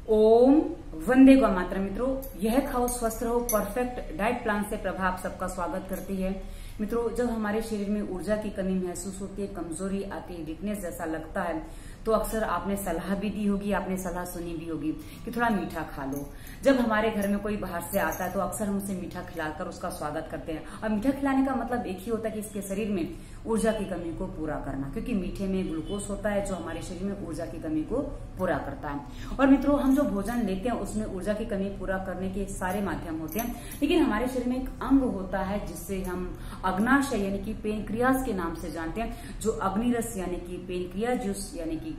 ओम वंदे गौ मातरम। मित्रों, यह खाओ स्वस्थ रहो परफेक्ट डाइट प्लान से प्रभा आप सबका स्वागत करती है। मित्रों, जब हमारे शरीर में ऊर्जा की कमी महसूस होती है, कमजोरी आती है, वीकनेस जैसा लगता है, तो अक्सर आपने सलाह भी दी होगी, आपने सलाह सुनी भी होगी कि थोड़ा मीठा खा लो। जब हमारे घर में कोई बाहर से आता है तो अक्सर हम उसे मीठा खिलाकर उसका स्वागत करते हैं। और मीठा खिलाने का मतलब एक ही होता है कि इसके शरीर में ऊर्जा की कमी को पूरा करना, क्योंकि मीठे में ग्लूकोज होता है जो हमारे शरीर में ऊर्जा की कमी को पूरा करता है। और मित्रों, हम जो भोजन लेते हैं उसमें ऊर्जा की कमी पूरा करने के सारे माध्यम होते हैं, लेकिन हमारे शरीर में एक अंग होता है जिससे हम अग्नाशय यानी कि पेनक्रियाज के नाम से जानते हैं, जो अग्निरस यानी कि पेनक्रिया जूस यानी कि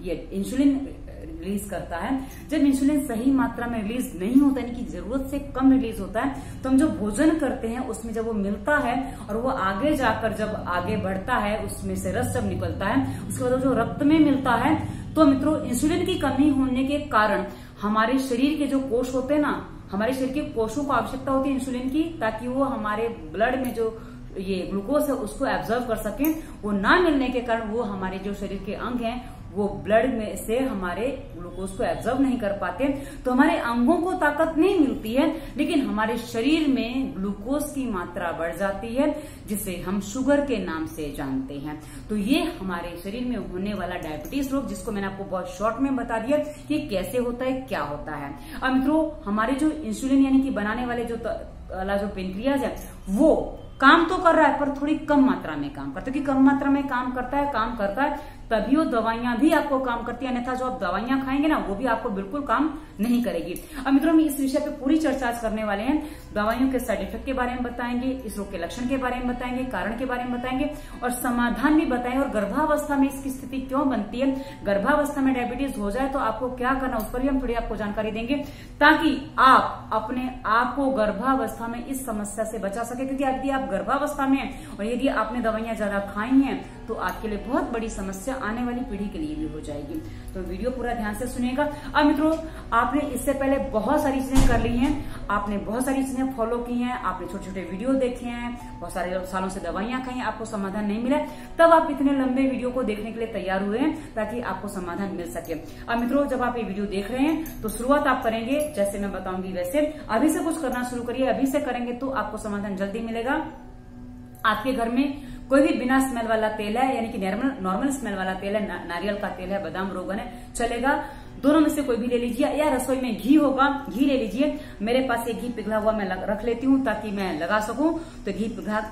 ये इंसुलिन रिलीज करता है। जब इंसुलिन सही मात्रा में रिलीज नहीं होता, यानी कि जरूरत से कम रिलीज होता है, तो हम जो भोजन करते हैं उसमें जब वो मिलता है और वो आगे जाकर जब आगे बढ़ता है, उसमें से रस जब निकलता है, उसके बाद जो रक्त में मिलता है, तो मित्रों इंसुलिन की कमी होने के कारण हमारे शरीर के जो कोष होते हैं ना, हमारे शरीर के कोषों को आवश्यकता होती है इंसुलिन की, ताकि वो हमारे ब्लड में जो ये ग्लूकोज है उसको एब्जॉर्ब कर सके। वो ना मिलने के कारण वो हमारे जो शरीर के अंग हैं वो ब्लड में से हमारे ग्लूकोज को एब्जॉर्ब नहीं कर पाते, तो हमारे अंगों को ताकत नहीं मिलती है, लेकिन हमारे शरीर में ग्लूकोज की मात्रा बढ़ जाती है, जिसे हम शुगर के नाम से जानते हैं। तो ये हमारे शरीर में होने वाला डायबिटीज रोग, जिसको मैंने आपको बहुत शॉर्ट में बता दिया कि कैसे होता है, क्या होता है। अब मित्रों, हमारे जो इंसुलिन यानी कि बनाने वाले जो पेनक्रियाज है वो काम तो कर रहा है पर थोड़ी कम मात्रा में काम करता है, क्योंकि कम मात्रा में काम करता है तभी वो दवाइयां भी आपको काम करती है, अन्यथा जो आप दवाइयां खाएंगे ना वो भी आपको बिल्कुल काम नहीं करेगी। अब मित्रों, हम इस विषय पे पूरी चर्चा करने वाले हैं। दवाइयों के साइड इफेक्ट के बारे में बताएंगे, इस रोग के लक्षण के बारे में बताएंगे, कारण के बारे में बताएंगे और समाधान भी बताएंगे, और गर्भावस्था में इसकी स्थिति क्यों बनती है, गर्भावस्था में डायबिटीज हो जाए तो आपको क्या करना, उस पर भी हम थोड़ी आपको जानकारी देंगे, ताकि आप अपने आप को गर्भावस्था में इस समस्या से बचा सके। क्योंकि यदि आप गर्भावस्था में हैं और यदि आपने दवाइयां ज्यादा खाई हैं तो आपके लिए बहुत बड़ी समस्या आने वाली पीढ़ी के लिए भी हो जाएगी। तो वीडियो पूरा ध्यान से सुनिएगा। अब मित्रों, आपने इससे पहले बहुत सारी चीजें कर ली हैं, आपने बहुत सारी चीजें फॉलो की हैं, आपने छोटे छोटे वीडियो देखे हैं, बहुत सारे सालों से दवाइयां खाई, आपको समाधान नहीं मिला, तब आप इतने लंबे वीडियो को देखने के लिए तैयार हुए हैं ताकि आपको समाधान मिल सके। अब मित्रों, जब आप ये वीडियो देख रहे हैं तो शुरुआत आप करेंगे जैसे मैं बताऊंगी वैसे, अभी से कुछ करना शुरू करिए, अभी से करेंगे तो आपको समाधान जल्दी मिलेगा। आपके घर में कोई भी बिना स्मेल वाला तेल है, यानी कि नॉर्मल स्मेल वाला तेल है, नारियल का तेल है, बादाम रोगन है, चलेगा, दोनों में से कोई भी ले लीजिए, या रसोई में घी होगा, घी ले लीजिए। मेरे पास एक घी पिघला हुआ मैं रख लेती हूँ ताकि मैं लगा सकूं, तो घी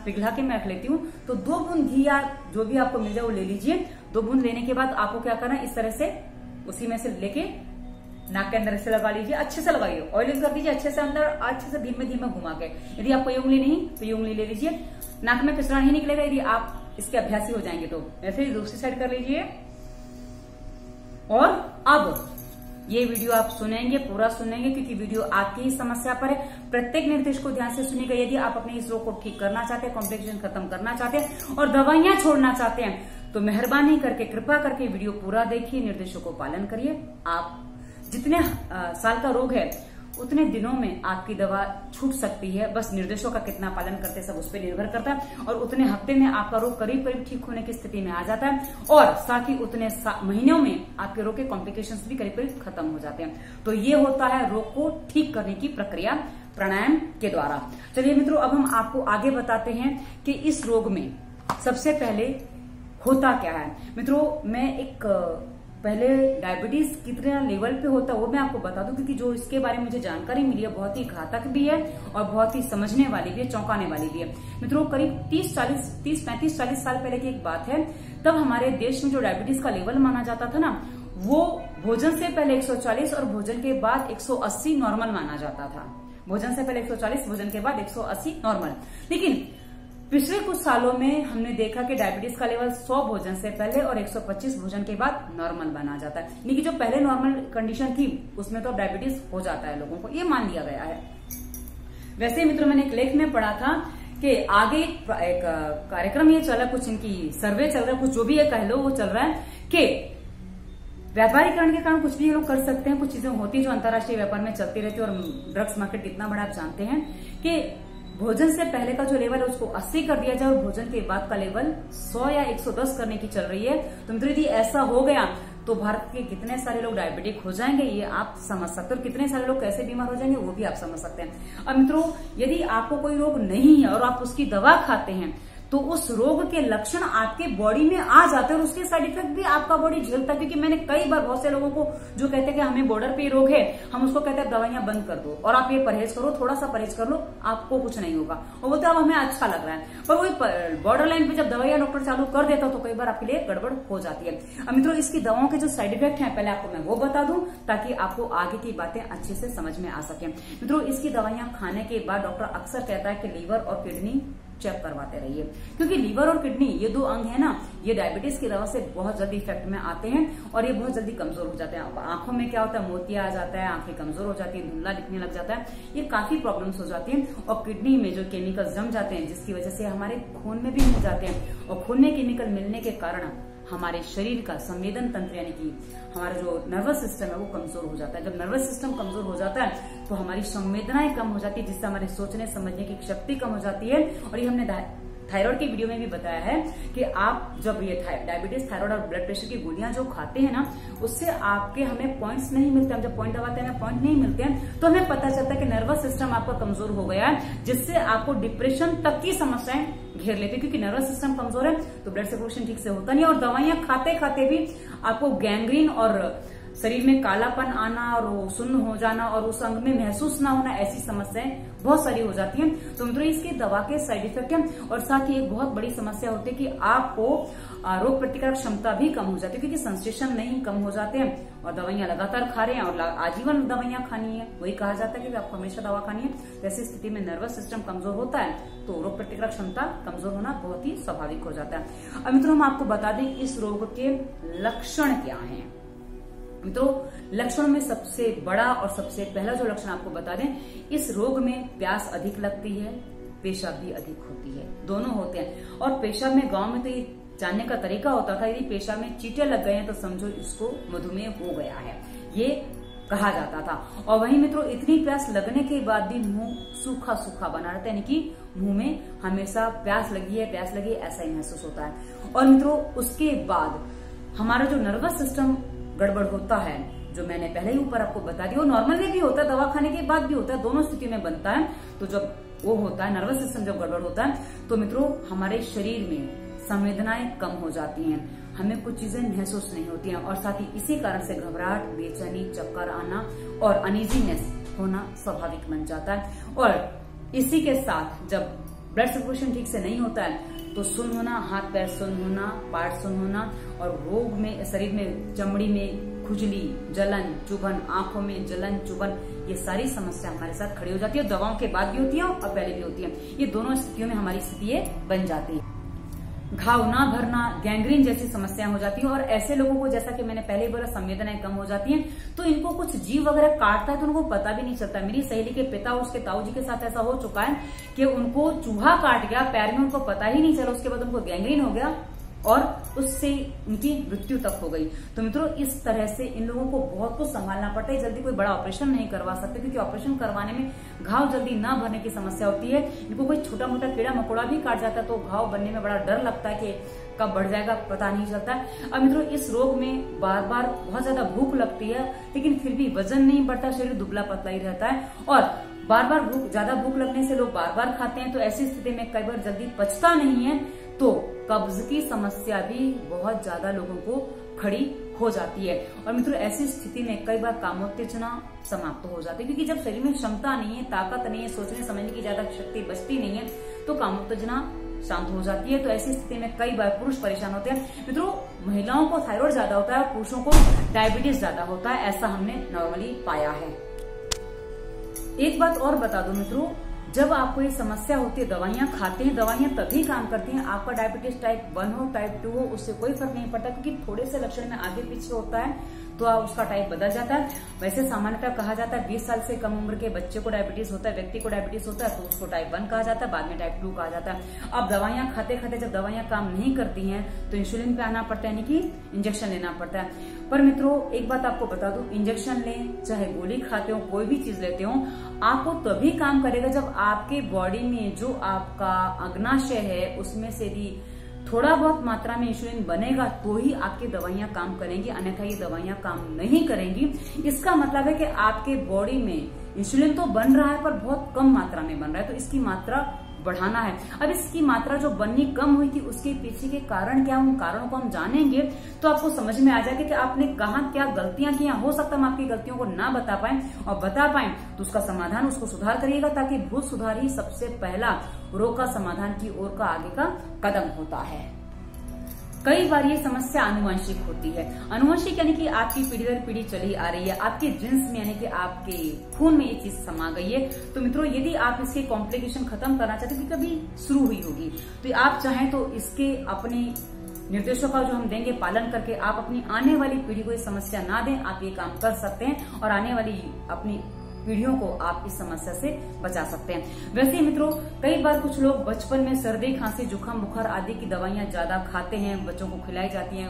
पिघला के मैं रख लेती हूँ। तो 2 बूंद घी या जो भी आपको मिल जाए वो ले लीजिए। 2 बूंद लेने के बाद आपको क्या करना है, इस तरह से उसी में से लेके नाक के अंदर से लगा लीजिए, अच्छे से लगाइए, ऑयलिंग कर दीजिए अच्छे से अंदर, अच्छे से धीमे धीमे घुमा के। यदि आपको ये उंगली नहीं तो ये उंगली ले लीजिए, नाक में कचरा नहीं निकलेगा यदि आप इसके अभ्यासी हो जाएंगे तो। ऐसे ही दूसरी साइड कर लीजिए। और अब ये वीडियो आप सुनेंगे, पूरा सुनेंगे, क्योंकि वीडियो आपकी ही समस्या पर है। प्रत्येक निर्देश को ध्यान से सुनिएगा। यदि आप अपने इस रोग को ठीक करना चाहते हैं, कॉम्प्लिकेशन खत्म करना चाहते हैं और दवाइयां छोड़ना चाहते हैं, तो मेहरबानी करके कृपा करके वीडियो पूरा देखिए, निर्देशों को पालन करिए। आप जितने साल का रोग है उतने दिनों में आपकी दवा छूट सकती है, बस निर्देशों का कितना पालन करते हैं सब उस पर निर्भर करता है, और उतने हफ्ते में आपका रोग करीब करीब ठीक होने की स्थिति में आ जाता है, और साथ ही उतने महीनों में आपके रोग के कॉम्प्लिकेशंस भी करीब करीब खत्म हो जाते हैं। तो ये होता है रोग को ठीक करने की प्रक्रिया प्राणायाम के द्वारा। चलिए मित्रों, अब हम आपको आगे बताते हैं कि इस रोग में सबसे पहले होता क्या है। मित्रों, मैं एक पहले डायबिटीज कितने लेवल पे होता है वो मैं आपको बता दूं, क्योंकि जो इसके बारे में मुझे जानकारी मिली है बहुत ही घातक भी है और बहुत ही समझने वाली भी है, चौंकाने वाली भी है। मित्रों, करीब 30-35-40 साल पहले की एक बात है, तब हमारे देश में जो डायबिटीज का लेवल माना जाता था ना, वो भोजन से पहले 140 और भोजन के बाद 180 नॉर्मल माना जाता था। भोजन से पहले 140, भोजन के बाद 180 नॉर्मल। लेकिन पिछले कुछ सालों में हमने देखा कि डायबिटीज का लेवल 100 भोजन से पहले और 125 भोजन के बाद नॉर्मल बना जाता है। यानी कि जो पहले नॉर्मल कंडीशन थी उसमें तो डायबिटीज हो जाता है लोगों को, ये मान लिया गया है। वैसे मित्रों, मैंने एक लेख में पढ़ा था कि आगे एक कार्यक्रम ये चला, कुछ इनकी सर्वे चल रहा है, कुछ जो भी ये कह लो वो चल रहा है कि व्यापारीकरण के कारण कुछ भी ये लोग कर सकते हैं, कुछ चीजें होती है जो अंतर्राष्ट्रीय व्यापार में चलती रहती है, और ड्रग्स मार्केट कितना बड़ा आप जानते हैं, कि भोजन से पहले का जो लेवल है उसको 80 कर दिया जाए और भोजन के बाद का लेवल 100 या 110 करने की चल रही है। तो मित्रों, यदि ऐसा हो गया तो भारत के कितने सारे लोग डायबिटिक हो जाएंगे ये आप समझ सकते हो, और कितने सारे लोग कैसे बीमार हो जाएंगे वो भी आप समझ सकते हैं। अब मित्रों, यदि आपको कोई रोग नहीं है और आप उसकी दवा खाते हैं तो उस रोग के लक्षण आपके बॉडी में आ जाते हैं और उसके साइड इफेक्ट भी आपका बॉडी झेलता है। क्योंकि मैंने कई बार बहुत से लोगों को जो कहते हैं कि हमें बॉर्डर पे रोग है, हम उसको कहते हैं दवाइयां बंद कर दो और आप ये परहेज करो, थोड़ा सा परहेज कर लो, आपको कुछ नहीं होगा, और बोलते अब हमें अच्छा लग रहा है। पर वही बॉर्डर लाइन पे जब दवाइयां डॉक्टर चालू कर देता तो कई बार आपके लिए गड़बड़ हो जाती है। अब मित्रों, इसकी दवाओं के जो साइड इफेक्ट है पहले आपको मैं वो बता दूं ताकि आपको आगे की बातें अच्छे से समझ में आ सके। मित्रों, इसकी दवाइयां खाने के बाद डॉक्टर अक्सर कहता है कि लीवर और किडनी चेक करवाते रहिए, क्योंकि लीवर और किडनी ये दो अंग है ना, ये डायबिटीज की दवा से बहुत जल्दी इफेक्ट में आते हैं और ये बहुत जल्दी कमजोर हो जाते हैं। आंखों में क्या होता है, मोतिया आ जाता है, आंखें कमजोर हो जाती हैं, धुंधला दिखने लग जाता है, ये काफी प्रॉब्लम्स हो जाती हैं। और किडनी में जो केमिकल्स जम जाते हैं जिसकी वजह से हमारे खून में भी मिल जाते हैं, और खून में केमिकल मिलने के कारण हमारे शरीर का संवेदन तंत्र यानी कि हमारा जो नर्वस सिस्टम है वो कमजोर हो जाता है। जब नर्वस सिस्टम कमजोर हो जाता है तो हमारी संवेदनाएं कम हो जाती है, जिससे हमारे सोचने समझने की शक्ति कम हो जाती है। और ये हमने थायराइड की वीडियो में भी बताया है कि आप जब ये डायबिटीज, थायराइड और ब्लड प्रेशर की गोलियां जो खाते हैं ना, उससे आपके हमें पॉइंट्स नहीं मिलते। हम जब पॉइंट दबाते हैं हमें पॉइंट नहीं मिलते हैं, तो हमें पता चलता है कि नर्वस सिस्टम आपका कमजोर हो गया है, जिससे आपको डिप्रेशन तक की समस्याएं घेर लेती है। क्योंकि नर्वस सिस्टम कमजोर है तो ब्लड सर्कुलेशन ठीक से होता नहीं, और दवाइयां खाते खाते भी आपको गैंग्रीन और शरीर में कालापन आना और वो सुन्न हो जाना और उस अंग में महसूस ना होना, ऐसी समस्याएं बहुत सारी हो जाती हैं। तो मित्रों, इसकी दवा के साइड इफेक्ट है। और साथ ही एक बहुत बड़ी समस्या होती है कि आपको रोग प्रतिकारक क्षमता भी कम हो जाती है, क्योंकि सेंसेशन नहीं कम हो जाते हैं और दवाइयां लगातार खा रहे हैं और आजीवन दवाइयां खानी है। वही कहा जाता है कि आपको हमेशा दवा खानी है। तो ऐसी स्थिति में नर्वस सिस्टम कमजोर होता है तो रोग प्रतिकारक क्षमता कमजोर होना बहुत ही स्वाभाविक हो जाता है। अब मित्रों, हम आपको बता दें इस रोग के लक्षण क्या हैं। मित्रों, लक्षणों में सबसे बड़ा और सबसे पहला जो लक्षण आपको बता दें, इस रोग में प्यास अधिक लगती है, पेशाब भी अधिक होती है, दोनों होते हैं। और पेशाब में गांव में तो ये जानने का तरीका होता था, यदि पेशाब में चींटे लग गए हैं तो समझो इसको मधुमेह हो गया है, ये कहा जाता था। और वहीं मित्रों, इतनी प्यास लगने के बाद भी मुंह सूखा सूखा बना रहता है, यानी कि मुंह में हमेशा प्यास लगी है ऐसा ही महसूस होता है। और मित्रों, उसके बाद हमारा जो नर्वस सिस्टम गड़बड़ होता है, जो मैंने पहले ही ऊपर आपको बता दिया, वो नॉर्मल में भी होता है, दवा खाने के बाद भी होता है, दोनों स्थिति में बनता है। तो जब वो होता है, नर्वस सिस्टम जब गड़बड़ होता है, तो मित्रों हमारे शरीर में संवेदनाएं कम हो जाती हैं, हमें कुछ चीजें महसूस नहीं होती हैं, और साथ ही इसी कारण से घबराहट, बेचैनी, चक्कर आना और अनइजीनेस होना स्वाभाविक बन जाता है। और इसी के साथ जब ब्लड सर्कुलेशन ठीक से नहीं होता है तो सुन्न होना, हाथ पैर सुन्न होना, पार्ट सुन्न होना, और रोग में शरीर में चमड़ी में खुजली, जलन, चुभन, आंखों में जलन, चुभन, ये सारी समस्या हमारे साथ खड़ी हो जाती है। दवाओं के बाद भी होती है और पहले भी होती है। ये दोनों स्थितियों में हमारी स्थिति बन जाती है। घाव ना भरना, गैंग्रीन जैसी समस्याएं हो जाती हैं। और ऐसे लोगों को, जैसा कि मैंने पहले बोला, संवेदनाएं कम हो जाती हैं, तो इनको कुछ जीव वगैरह काटता है तो उनको पता भी नहीं चलता। मेरी सहेली के पिता और उसके ताऊ जी के साथ ऐसा हो चुका है कि उनको चूहा काट गया पैर में, उनको पता ही नहीं चला, उसके बाद उनको गैंग्रीन हो गया और उससे उनकी मृत्यु तक हो गई। तो मित्रों, इस तरह से इन लोगों को बहुत कुछ संभालना पड़ता है। जल्दी कोई बड़ा ऑपरेशन नहीं करवा सकते, क्योंकि ऑपरेशन करवाने में घाव जल्दी ना भरने की समस्या होती है। इनको कोई छोटा मोटा कीड़ा मकोड़ा भी काट जाता है तो घाव बनने में बड़ा डर लगता है कि कब बढ़ जाएगा, पता नहीं चलता। अब मित्रों, इस रोग में बार बार बहुत ज्यादा भूख लगती है, लेकिन फिर भी वजन नहीं बढ़ता, शरीर दुबला पतला ही रहता है। और बार बार ज्यादा भूख लगने से लोग बार बार खाते हैं, तो ऐसी स्थिति में कई बार जल्दी पचता नहीं है, तो कब्ज की समस्या भी बहुत ज्यादा लोगों को खड़ी हो जाती है। और मित्रों, ऐसी स्थिति में कई बार कामोत्तेजना समाप्त हो जाती है, क्योंकि जब शरीर में क्षमता नहीं है, ताकत नहीं है, सोचने समझने की ज्यादा शक्ति बचती नहीं है, तो कामोत्तेजना शांत हो जाती है। तो ऐसी स्थिति में कई बार पुरुष परेशान होते हैं। मित्रों, महिलाओं को थायराइड ज्यादा होता है और पुरुषों को डायबिटीज ज्यादा होता है, ऐसा हमने नॉर्मली पाया है। एक बात और बता दूं मित्रों, जब आपको ये समस्या होती है, दवाइयां खाते हैं, दवाइयां तभी काम करती हैं, आपका डायबिटीज टाइप 1 हो, टाइप 2 हो, उससे कोई फर्क नहीं पड़ता, क्योंकि थोड़े से लक्षण में आगे पीछे होता है तो उसका टाइप बदल जाता है। वैसे सामान्यतः कहा जाता है 20 साल से कम उम्र के बच्चे को डायबिटीज होता है, व्यक्ति को डायबिटीज होता है तो उसको टाइप 1 कहा जाता है, बाद में टाइप 2 कहा जाता है। अब दवाइयां खाते खाते जब दवाइयां काम नहीं करती हैं तो इंसुलिन पे आना पड़ता है, यानी कि इंजेक्शन लेना पड़ता है। पर मित्रों, एक बात आपको बता दूं, इंजेक्शन लें चाहे गोली खाते हो, कोई भी चीज लेते हो, आपको तभी काम करेगा जब आपके बॉडी में जो आपका अग्नाशय है उसमें से भी थोड़ा बहुत मात्रा में इंसुलिन बनेगा तो ही आपकी दवाइयां काम करेंगी, अन्यथा ये दवाइयां काम नहीं करेंगी। इसका मतलब है कि आपके बॉडी में इंसुलिन तो बन रहा है पर बहुत कम मात्रा में बन रहा है, तो इसकी मात्रा बढ़ाना है। अब इसकी मात्रा जो बननी कम हुई थी उसके पीछे के कारण क्या, उन कारणों को हम जानेंगे तो आपको समझ में आ जाएगा कि आपने कहाँ क्या गलतियां की। हो सकता है हम आपकी गलतियों को ना बता पाए, और बता पाए तो उसका समाधान, उसको सुधार करिएगा, ताकि भूल सुधार ही सबसे पहला रोग का समाधान की ओर का आगे का कदम होता है। कई बार ये समस्या आनुवंशिक होती है। आनुवंशिक यानी कि आपकी पीढ़ी दर पीढ़ी चली आ रही है, आपके जीन्स में यानी कि आपके खून में ये चीज समा गई है। तो मित्रों, यदि आप इसके कॉम्प्लिकेशन खत्म करना चाहते हैं, कभी शुरू हुई होगी, तो आप चाहें तो इसके अपने निर्देशों का जो हम देंगे पालन करके आप अपनी आने वाली पीढ़ी को ये समस्या ना दें, आप ये काम कर सकते हैं और आने वाली अपनी पीढ़ियों को आप इस समस्या से बचा सकते हैं। वैसे मित्रों, कई बार कुछ लोग बचपन में सर्दी, खांसी, जुकाम, बुखार आदि की दवाइयां ज्यादा खाते हैं, बच्चों को खिलाई जाती हैं,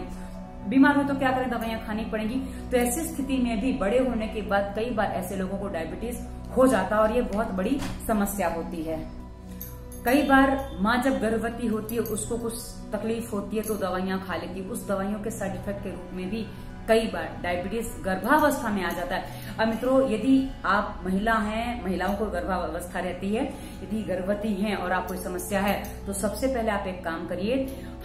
बीमार हो तो क्या करें, दवाइयां खानी पड़ेंगी। तो ऐसी स्थिति में भी बड़े होने के बाद कई बार ऐसे लोगों को डायबिटीज हो जाता है और ये बहुत बड़ी समस्या होती है। कई बार माँ जब गर्भवती होती है उसको कुछ तकलीफ होती है तो दवाइयां खा लेती है, उस दवाइयों के साइड इफेक्ट के रूप में भी कई बार डायबिटीज गर्भावस्था में आ जाता है। अब मित्रों, यदि आप महिला हैं, महिलाओं को गर्भावस्था रहती है, यदि गर्भवती हैं और आपको समस्या है तो सबसे पहले आप एक काम करिए,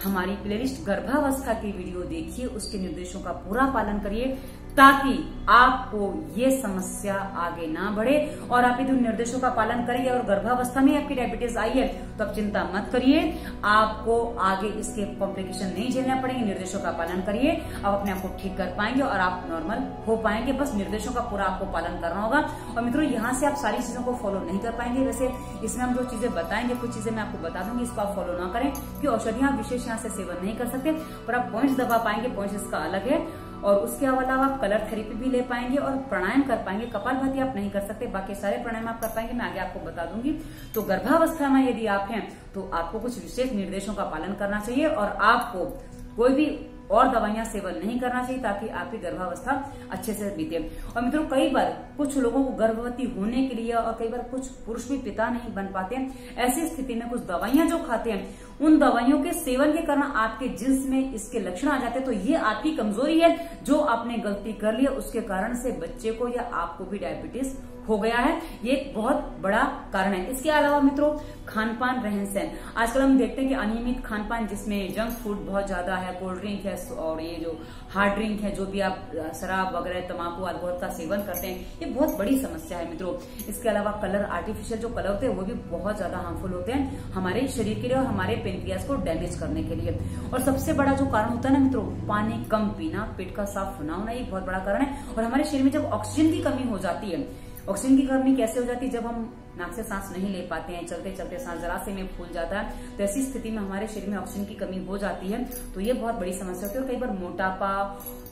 हमारी प्लेलिस्ट गर्भावस्था की वीडियो देखिए, उसके निर्देशों का पूरा पालन करिए, ताकि आपको ये समस्या आगे ना बढ़े। और आप यदि निर्देशों का पालन करेंगे और गर्भावस्था में आपकी डायबिटीज आई है तो आप चिंता मत करिए, आपको आगे इसके कॉम्प्लिकेशन नहीं झेलना पड़ेंगे। निर्देशों का पालन करिए, आप अपने आप को ठीक कर पाएंगे और आप नॉर्मल हो पाएंगे। बस निर्देशों का पूरा आपको पालन करना होगा। और मित्रों, यहाँ से आप सारी चीजों को फॉलो नहीं कर पाएंगे। वैसे इसमें हम जो चीजें बताएंगे, कुछ चीजें मैं आपको बता दूंगी, इसको आप फॉलो ना करें, क्योंकि औषधियां विशेष यहाँ से सेवन नहीं कर सकते, पर आप पॉइंट्स दबा पाएंगे, पॉइंट्स इसका अलग है। और उसके अलावा आप कलर थेरेपी भी ले पाएंगे और प्राणायाम कर पाएंगे। कपालभाति आप नहीं कर सकते, बाकी सारे प्राणायाम आप कर पाएंगे, मैं आगे आपको बता दूंगी। तो गर्भावस्था में यदि आप हैं तो आपको कुछ विशेष निर्देशों का पालन करना चाहिए और आपको कोई भी और दवाइयां सेवन नहीं करना चाहिए, ताकि आपकी गर्भावस्था अच्छे से बीते। और मित्रों, कई बार कुछ लोगों को गर्भवती होने के लिए और कई बार कुछ पुरुष भी पिता नहीं बन पाते हैं, ऐसी स्थिति में कुछ दवाइयां जो खाते हैं, उन दवाइयों के सेवन के कारण आपके जिन्स में इसके लक्षण आ जाते हैं। तो ये आपकी कमजोरी है, जो आपने गलती कर ली है, उसके कारण से बच्चे को या आपको भी डायबिटीज हो गया है। ये एक बहुत बड़ा कारण है। इसके अलावा मित्रों, खान पान, रहन सहन, आजकल हम देखते हैं कि अनियमित खान पान, जिसमें जंक फूड बहुत ज्यादा है, कोल्ड ड्रिंक है और ये जो हार्ड ड्रिंक है, जो भी आप शराब वगैरह, तंबाकू, अल्कोहल का सेवन करते हैं, ये बहुत बड़ी समस्या है मित्रों। इसके अलावा कलर, आर्टिफिशियल जो कलर होते हैं वो भी बहुत ज्यादा हार्मफुल होते हैं हमारे शरीर के लिए और हमारे पेनक्रियाज को डैमेज करने के लिए। और सबसे बड़ा जो कारण होता है ना मित्रों, पानी कम पीना, पेट का साफ ना होना, ये बहुत बड़ा कारण है। और हमारे शरीर में जब ऑक्सीजन की कमी हो जाती है, ऑक्सीजन की कमी कैसे हो जाती है, जब हम नाक से सांस नहीं ले पाते हैं, चलते चलते सांस जरा से में फूल जाता है, तो ऐसी स्थिति में हमारे शरीर में ऑक्सीजन की कमी हो जाती है, तो ये बहुत बड़ी समस्या होती है। और कई बार मोटापा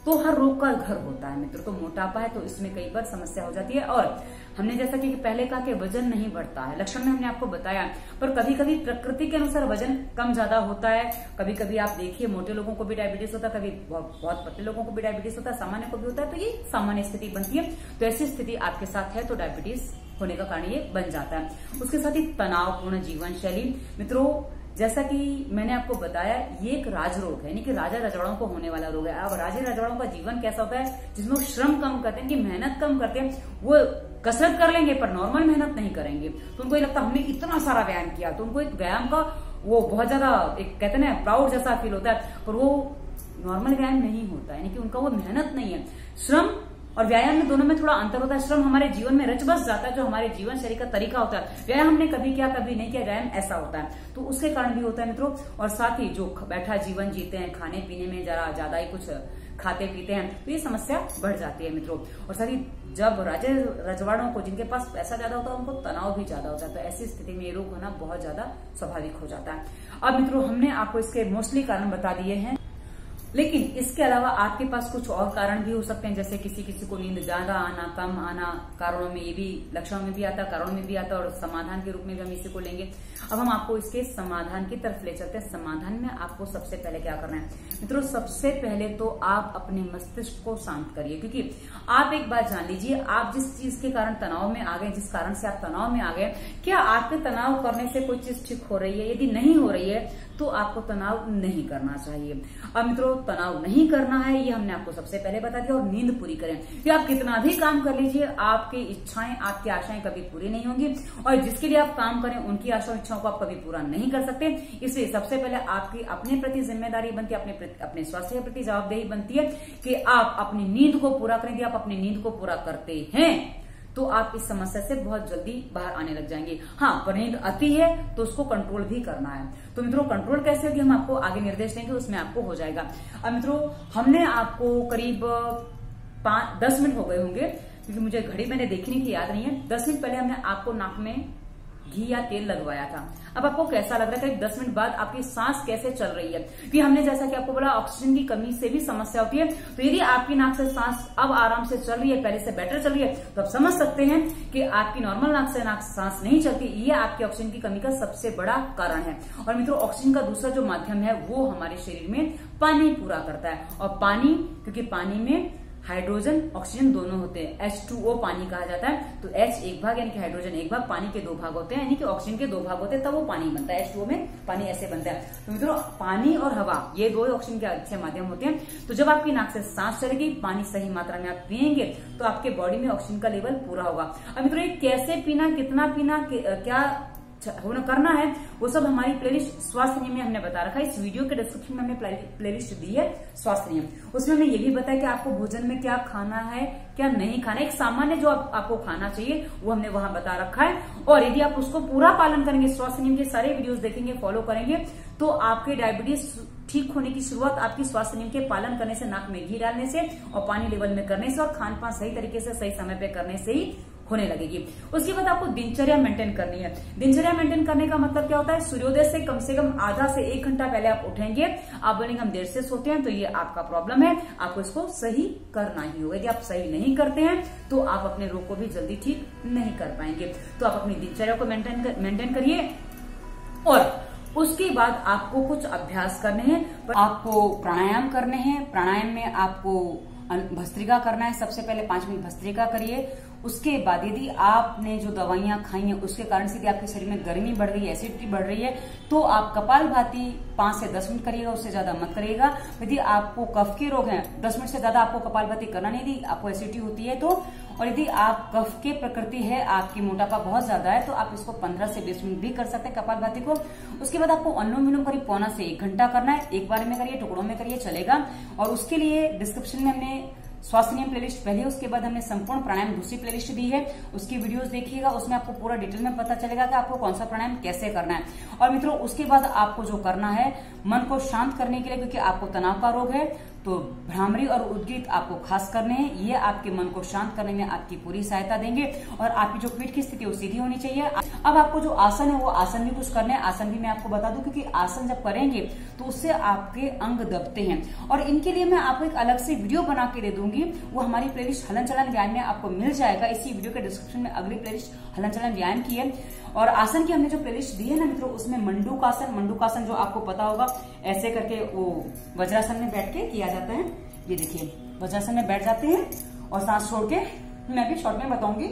तो हर रोग का घर होता है मित्र, तो मोटापा है तो इसमें कई बार समस्या हो जाती है। और हमने जैसा कि पहले कहा कि वजन नहीं बढ़ता है, लक्षण में हमने आपको बताया, पर कभी कभी प्रकृति के अनुसार वजन कम ज्यादा होता है। कभी कभी आप देखिए मोटे लोगों को भी डायबिटीज होता है, कभी बहुत पतले लोगों को भी डायबिटीज होता है, सामान्य को भी होता है, तो ये सामान्य स्थिति बनती है। तो ऐसी स्थिति आपके साथ है तो डायबिटीज होने का कारण ये बन जाता है। उसके साथ ही तनावपूर्ण जीवन शैली, मित्रों जैसा कि मैंने आपको बताया, ये एक राजरोग है, यानी कि राजा रजवाड़ों को होने वाला रोग है। अब राजा रजवाड़ों का जीवन कैसा होता है, जिसमें वो श्रम कम करते हैं, कि मेहनत कम करते हैं, वो कसरत कर लेंगे पर नॉर्मल मेहनत नहीं करेंगे। तो उनको ये लगता है हमने इतना सारा व्यायाम किया, तो उनको एक व्यायाम का वो बहुत ज्यादा एक कहते हैं ना प्राउड जैसा फील होता है, पर वो नॉर्मल व्यायाम नहीं होता है, यानी कि उनका वो मेहनत नहीं है। श्रम और व्यायाम में दोनों में थोड़ा अंतर होता है। श्रम हमारे जीवन में रच बस जाता है, जो हमारे जीवन शैली का तरीका होता है। व्यायाम हमने कभी किया कभी नहीं किया, व्यायाम ऐसा होता है, तो उसके कारण भी होता है मित्रों। और साथ ही जो बैठा जीवन जीते हैं, खाने पीने में जरा ज्यादा ही कुछ खाते पीते हैं, तो ये समस्या बढ़ जाती है मित्रों। और साथ ही जब राजे रजवाड़ों को, जिनके पास पैसा ज्यादा होता है, उनको तनाव भी ज्यादा होता है, तो ऐसी स्थिति में ये रोग होना बहुत ज्यादा स्वाभाविक हो जाता है। अब मित्रों, हमने आपको इसके मोस्टली कारण बता दिए हैं। लेकिन इसके अलावा आपके पास कुछ और कारण भी हो सकते हैं, जैसे किसी किसी को नींद ज्यादा आना, कम आना, कारणों में ये भी, लक्षणों में भी आता है, कारणों में भी आता है, और समाधान के रूप में भी हम इसी को लेंगे। अब हम आपको इसके समाधान की तरफ ले चलते हैं। समाधान में आपको सबसे पहले क्या करना है मित्रों, सबसे पहले तो आप अपने मस्तिष्क को शांत करिए, क्योंकि आप एक बात जान लीजिए, आप जिस चीज के कारण तनाव में आ गए, जिस कारण से आप तनाव में आ गए, क्या आपके तनाव करने से कोई चीज ठीक हो रही है? यदि नहीं हो रही है तो आपको तनाव नहीं करना चाहिए। अब मित्रों, तनाव नहीं करना है ये हमने आपको सबसे पहले बता दिया। और नींद पूरी करें, कि आप कितना भी काम कर लीजिए, आपकी इच्छाएं, आपकी आशाएं कभी पूरी नहीं होंगी, और जिसके लिए आप काम करें उनकी आशा इच्छाओं को आप कभी पूरा नहीं कर सकते। इसलिए सबसे पहले आपकी अपने प्रति जिम्मेदारी बनती है, अपने स्वास्थ्य के प्रति जवाबदेही बनती है कि आप अपनी नींद को पूरा करें। आप अपनी नींद को पूरा करते हैं तो आप इस समस्या से बहुत जल्दी बाहर आने लग जाएंगे। हाँ, पर नींद आती है तो उसको कंट्रोल भी करना है। तो मित्रों, कंट्रोल कैसे होगी हम आपको आगे निर्देश देंगे, उसमें आपको हो जाएगा। अब मित्रों, हमने आपको करीब 10 मिनट हो गए होंगे, क्योंकि मुझे घड़ी मैंने देखी नहीं थी, याद नहीं है। 10 मिनट पहले हमने आपको नाक में घी या तेल लगवाया था। अब आपको कैसा लग रहा है? 10 मिनट बाद आपकी सांस कैसे चल रही है? कि हमने जैसा कि आपको बोला, ऑक्सीजन की कमी से भी समस्या होती है। तो यदि आपकी नाक से सांस अब आराम से चल रही है, पहले से बेटर चल रही है, तो आप समझ सकते हैं कि आपकी नॉर्मल नाक से सांस नहीं चलती, ये आपकी ऑक्सीजन की कमी का सबसे बड़ा कारण है। और मित्रों, ऑक्सीजन का दूसरा जो माध्यम है वो हमारे शरीर में पानी पूरा करता है। और पानी, क्योंकि पानी में हाइड्रोजन ऑक्सीजन दोनों होते हैं, H2O पानी कहा जाता है। तो H एक भाग यानी कि हाइड्रोजन एक भाग, पानी के 2 भाग होते हैं, यानी कि ऑक्सीजन के 2 भाग होते हैं, तब वो पानी बनता है। H2O में पानी ऐसे बनता है। तो मित्रों, पानी और हवा ये 2 ऑक्सीजन के अच्छे माध्यम होते हैं। तो जब आपकी नाक से सांस चलेगी, पानी सही मात्रा में आप पिएंगे, तो आपके बॉडी में ऑक्सीजन का लेवल पूरा होगा। अब मित्रों, ये कैसे पीना, कितना पीना, क्या होना करना है, वो सब हमारी प्लेलिस्ट स्वास्थ्य नियम में हमने बता रखा है। इस वीडियो के डिस्क्रिप्शन में हमने प्लेलिस्ट दी है स्वास्थ्य नियम। उसमें हमने ये भी बताया कि आपको भोजन में क्या खाना है, क्या नहीं खाना है। एक सामान्य जो आपको खाना चाहिए वो हमने वहां बता रखा है। और यदि आप उसको पूरा पालन करेंगे, स्वास्थ्य नियम के सारे वीडियोस देखेंगे, फॉलो करेंगे, तो आपके डायबिटीज ठीक होने की शुरुआत आपकी स्वास्थ्य नियम के पालन करने से, नाक में घी डालने से, और पानी लेवल में करने से, और खान पान सही तरीके से सही समय पे करने से ही होने लगेगी। उसके बाद आपको दिनचर्या मेंटेन करनी है। दिनचर्या मेंटेन करने का मतलब क्या होता है? सूर्योदय से कम आधा से 1 घंटा पहले आप उठेंगे। आप बोलेंगे हम देर से सोते हैं, तो ये आपका प्रॉब्लम है, आपको इसको सही करना ही होगा। यदि आप सही नहीं करते हैं तो आप अपने रोग को भी जल्दी ठीक नहीं कर पाएंगे। तो आप अपनी दिनचर्या को मेंटेन करिए। और उसके बाद आपको कुछ अभ्यास करने हैं, आपको प्राणायाम करने हैं। प्राणायाम में आपको भस्त्रिका करना है। सबसे पहले 5 मिनट भस्त्रिका करिए। उसके बाद यदि आपने जो दवाइयां खाई हैं उसके कारण से यदि आपके शरीर में गर्मी बढ़ रही है, एसिडिटी बढ़ रही है, तो आप कपालभाति 5 से 10 मिनट करिएगा, उससे ज्यादा मत करिएगा। यदि आपको कफ के रोग हैं, 10 मिनट से ज्यादा आपको कपालभाति करना नहीं। यदि आपको एसिडिटी होती है तो, और यदि आप कफ के प्रकृति है, आपकी मोटापा बहुत ज्यादा है, तो आप इसको 15 से 20 मिनट भी कर सकते हैं कपालभाति को। उसके बाद आपको अनुलोम विलोम करीब 1.25 से 1 घंटा करना है। एक बार में करिए, टुकड़ों में करिए, चलेगा। और उसके लिए डिस्क्रिप्शन में हमने स्वास्थ्य नियम प्लेलिस्ट पहले, उसके बाद हमने संपूर्ण प्राणायाम दूसरी प्लेलिस्ट दी है, उसकी वीडियोस देखिएगा। उसमें आपको पूरा डिटेल में पता चलेगा कि आपको कौन सा प्राणायाम कैसे करना है। और मित्रों, उसके बाद आपको जो करना है, मन को शांत करने के लिए, क्योंकि आपको तनाव का रोग है, तो भ्रामरी और उद्गीत आपको खास करने हैं। ये आपके मन को शांत करने में आपकी पूरी सहायता देंगे। और आपकी जो पीठ की स्थिति वो सीधी होनी चाहिए। अब आपको जो आसन है वो आसन भी कुछ करने हैं। आसन भी मैं आपको बता दूं, क्योंकि आसन जब करेंगे तो उससे आपके अंग दबते हैं। और इनके लिए मैं आपको एक अलग से वीडियो बना के दे दूंगी, वो हमारी प्लेलिस्ट हलन चलन व्यायाम में आपको मिल जाएगा। इसी वीडियो के डिस्क्रिप्शन में अगली प्लेलिस्ट हलन चलन व्यायाम की है। और आसन की हमने जो प्लेलिस्ट दी है ना मित्रों, उसमें मंडूकासन जो आपको पता होगा, ऐसे करके वो वज्रासन में बैठ के किया जाता है। ये देखिए, वज्रासन में बैठ जाते हैं और सांस छोड़ के, मैं भी शॉर्ट में बताऊंगी।